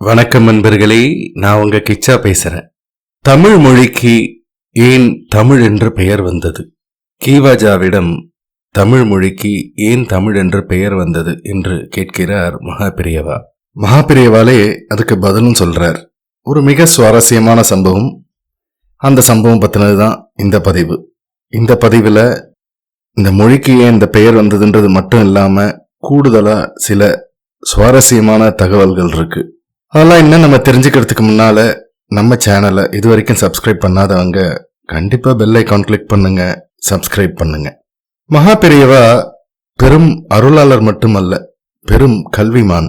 வணக்கம் நண்பர்களே, நான் உங்க கிச்சா பேசுறேன். தமிழ் மொழிக்கு ஏன் தமிழ் என்று பெயர் வந்தது? கீவாஜாவிடம் தமிழ் மொழிக்கு ஏன் தமிழ் என்று பெயர் வந்தது என்று கேட்கிறார் மகாபெரியவா. மகாபெரியவாலே அதுக்கு பதிலும் சொல்றார். ஒரு மிக சுவாரஸ்யமான சம்பவம். அந்த சம்பவம் பத்தினதுதான் இந்த பதிவு. இந்த பதிவுல இந்த மொழிக்கு ஏன் இந்த பெயர் வந்ததுன்றது மட்டும் இல்லாம கூடுதலா சில சுவாரஸ்யமான தகவல்கள் இருக்கு. அதெல்லாம் இன்னும் நம்ம தெரிஞ்சுக்கிறதுக்கு முன்னால நம்ம சேனலை இது வரைக்கும் சப்ஸ்கிரைப் பண்ணாதவங்க கண்டிப்பா பெல் ஐகான் கிளிக் பண்ணுங்க, சப்ஸ்கிரைப் பண்ணுங்க. மகாபெரியவா பெரும் அருளாளர் மட்டுமல்ல, பெரும் கல்விமான்,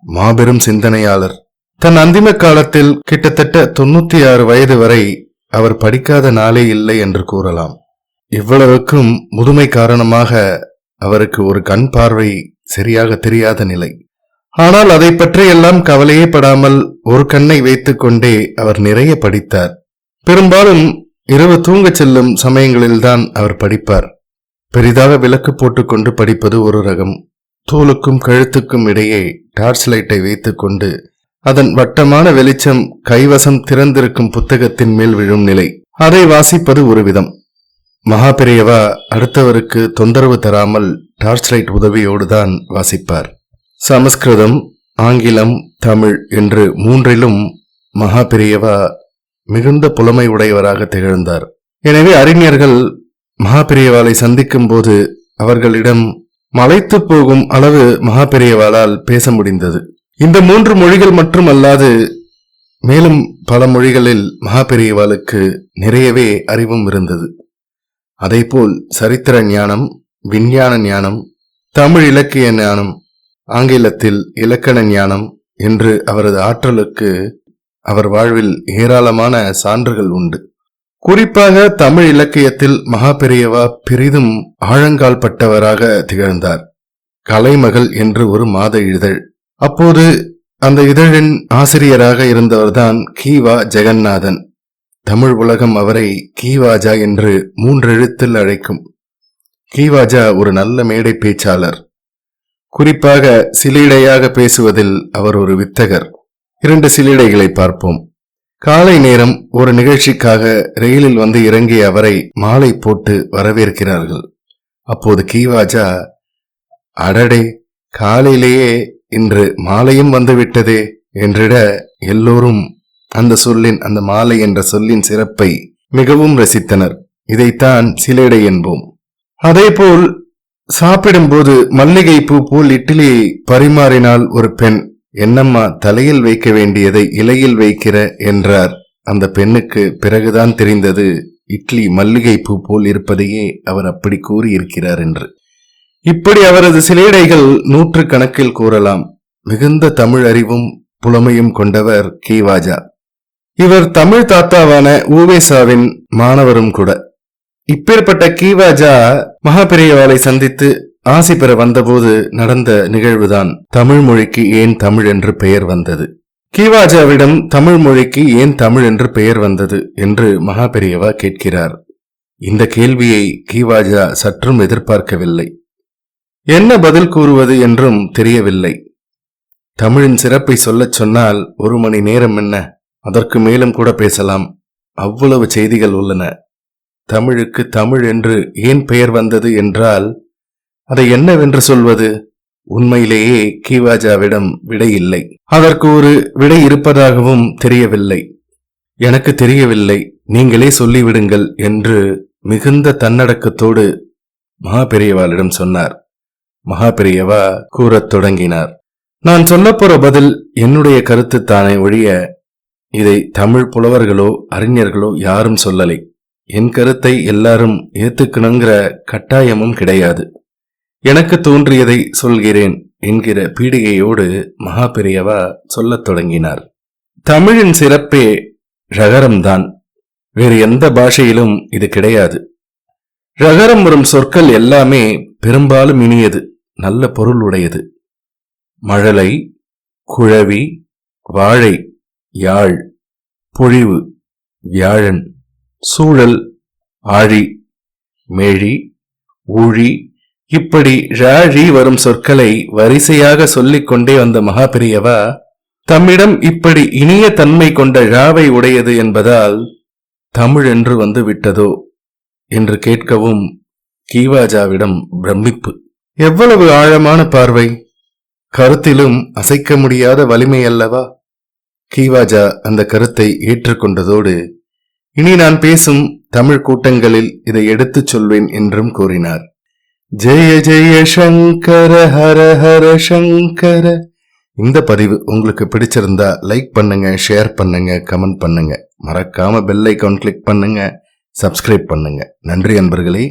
மாபெரும் சிந்தனையாளர். தன் அந்திம காலத்தில் கிட்டத்தட்ட 96 வயது வரை அவர் படிக்காத நாளே இல்லை என்று கூறலாம். இவ்வளவுக்கும் முதுமை காரணமாக அவருக்கு ஒரு கண் பார்வை சரியாக தெரியாத நிலை. ஆனால் அதை பற்றி எல்லாம் கவலையே படாமல் ஒரு கண்ணை வைத்துக் கொண்டே அவர் நிறைய படித்தார். பெரும்பாலும் இரவு தூங்கச் செல்லும் சமயங்களில்தான் அவர் படிப்பார். பெரிதாக விளக்கு போட்டுக்கொண்டு படிப்பது ஒரு ரகம். தோலுக்கும் கழுத்துக்கும் இடையே டார்ச் லைட்டை வைத்துக் கொண்டு அதன் வட்டமான வெளிச்சம் கைவசம் திறந்திருக்கும் புத்தகத்தின் மேல் விழும் நிலை, அதை வாசிப்பது ஒரு விதம். மகாபெரியவா அடுத்தவருக்கு தொந்தரவு தராமல் டார்ச் லைட் உதவியோடுதான் வாசிப்பார். சமஸ்கிருதம், ஆங்கிலம், தமிழ் என்று மூன்றிலும் மகாபெரியவா மிகுந்த புலமை உடையவராக திகழ்ந்தார். எனவே அறிஞர்கள் மகாபெரியவாளை சந்திக்கும் போது அவர்களிடம் மலைத்து போகும் அளவு மகாபெரியவாளால் பேச முடிந்தது. இந்த 3 மொழிகள் மட்டும் அல்லாது மேலும் பல மொழிகளில் மகாபெரியவாளுக்கு நிறையவே அறிவும் இருந்தது. அதேபோல் சரித்திர ஞானம், விஞ்ஞான ஞானம், தமிழ் இலக்கிய ஞானம், ஆங்கிலத்தில் இலக்கண ஞானம் என்று அவரது ஆற்றலுக்கு அவர் வாழ்வில் ஏராளமான சான்றுகள் உண்டு. குறிப்பாக தமிழ் இலக்கியத்தில் மகாபெரியவா பெரிதும் ஆழங்கால் பட்டவராக திகழ்ந்தார். கலைமகள் என்று ஒரு மாத இதழ். அப்போது அந்த இதழின் ஆசிரியராக இருந்தவர்தான் கீவா ஜெகநாதன். தமிழ் உலகம் அவரை கீவாஜா என்று 3 எழுத்தில் அழைக்கும். கீவாஜா ஒரு நல்ல மேடை பேச்சாளர். குறிப்பாக சிலீடையாக பேசுவதில் அவர் ஒரு வித்தகர். 2 சிலீடைகளை பார்ப்போம். காலை நேரம் ஒரு நிகழ்ச்சிக்காக ரயிலில் வந்து இறங்கிய அவரை மாலை போட்டு வரவேற்கிறார்கள். அப்போது கீவாஜா, அடடே, காலையிலேயே இன்று மாலையும் வந்துவிட்டதே என்றிட எல்லோரும் அந்த மாலை என்ற சொல்லின் சிறப்பை மிகவும் ரசித்தனர். இதைத்தான் சிலேடை என்போம். அதேபோல் சாப்பிடும்போது மல்லிகை பூ போல் இட்லியை பரிமாறினால் ஒரு பெண், என்னம்மா தலையில் வைக்க வேண்டியதை இலையில் வைக்கிற என்றார். அந்த பெண்ணுக்கு பிறகுதான் தெரிந்தது இட்லி மல்லிகை பூ போல் இருப்பதையே அவர் அப்படி கூறியிருக்கிறார் என்று. இப்படி அவரது சிலேடைகள் 100 கணக்கில் கூறலாம். மிகுந்த தமிழ் அறிவும் புலமையும் கொண்டவர் கீவாஜா. இவர் தமிழ் தாத்தாவான ஊவேசாவின் மாணவரும் கூட. இப்பேற்பட்ட கீவாஜா மகாபெரியவாளை சந்தித்து ஆசி பெற வந்தபோது நடந்த நிகழ்வுதான் தமிழ் மொழிக்கு ஏன் தமிழ் என்று பெயர் வந்தது. கீவாஜாவிடம் தமிழ் மொழிக்கு ஏன் தமிழ் என்று பெயர் வந்தது என்று மகாபெரியவா கேட்கிறார். இந்த கேள்வியை கீவாஜா சற்றும் எதிர்பார்க்கவில்லை. என்ன பதில் கூறுவது என்றும் தெரியவில்லை. தமிழின் சிறப்பை சொல்லச் சொன்னால் 1 மணி நேரம் என்ன, அதற்கு மேலும் கூட பேசலாம். அவ்வளவு செய்திகள் உள்ளன. தமிழுக்கு தமிழ் என்று ஏன் பெயர் வந்தது என்றால் அதை என்னவென்று சொல்வது? உண்மையிலேயே கீவாஜாவிடம் விடை இல்லை. அதற்கு ஒரு விடை இருப்பதாகவும் தெரியவில்லை. எனக்கு தெரியவில்லை, நீங்களே சொல்லிவிடுங்கள் என்று மிகுந்த தன்னடக்கத்தோடு மகாபெரியவாளிடம் சொன்னார். மகாபெரியவா கூறத் தொடங்கினார். நான் சொல்லப்போற பதில் என்னுடைய கருத்து தானே ஒழிய இதை தமிழ் புலவர்களோ அறிஞர்களோ யாரும் சொல்லலை. என் கருத்தை எல்லாரும் ஏத்துக்கணுங்கிற கட்டாயமும் கிடையாது. எனக்கு தோன்றியதை சொல்கிறேன் என்கிற பீடிகையோடு மகாபெரியவா சொல்லத் தொடங்கினார். தமிழின் சிறப்பே ழகரம்தான். வேறு எந்த பாஷையிலும் இது கிடையாது. ழகரம் வரும் சொற்கள் எல்லாமே பெரும்பாலும் இனியது, நல்ல பொருள் உடையது. மழலை, குழவி, வாழை, யாழ், பொழிவு, வியாழன், சூழல், ஆழி, மேழி, ஊழி, இப்படி ழாழி வரும் சொற்களை வரிசையாக சொல்லிக் கொண்டே வந்த மகாபெரியவா தம்மிடம் இப்படி இனிய தன்மை கொண்ட ழாவை உடையது என்பதால் தமிழ் என்று வந்து விட்டதோ என்று கேட்கவும் கீவாஜாவிடம் பிரமிப்பு. எவ்வளவு ஆழமான பார்வை! கருத்திலும் அசைக்க முடியாத வலிமை அல்லவா? கீவாஜா அந்த கருத்தை ஏற்றுக்கொண்டதோடு இனி நான் பேசும் தமிழ் கூட்டங்களில் இதை எடுத்துச் சொல்வேன் என்றும் கூறினார். ஜெய ஜெய சங்கர ஹர ஹர சங்கர. இந்த பதிவு உங்களுக்கு பிடிச்சிருந்தா லைக் பண்ணுங்க, ஷேர் பண்ணுங்க, கமெண்ட் பண்ணுங்க. மறக்காம பெல் ஐகான் கிளிக் பண்ணுங்க, சப்ஸ்கிரைப் பண்ணுங்க. நன்றி அன்பர்களே.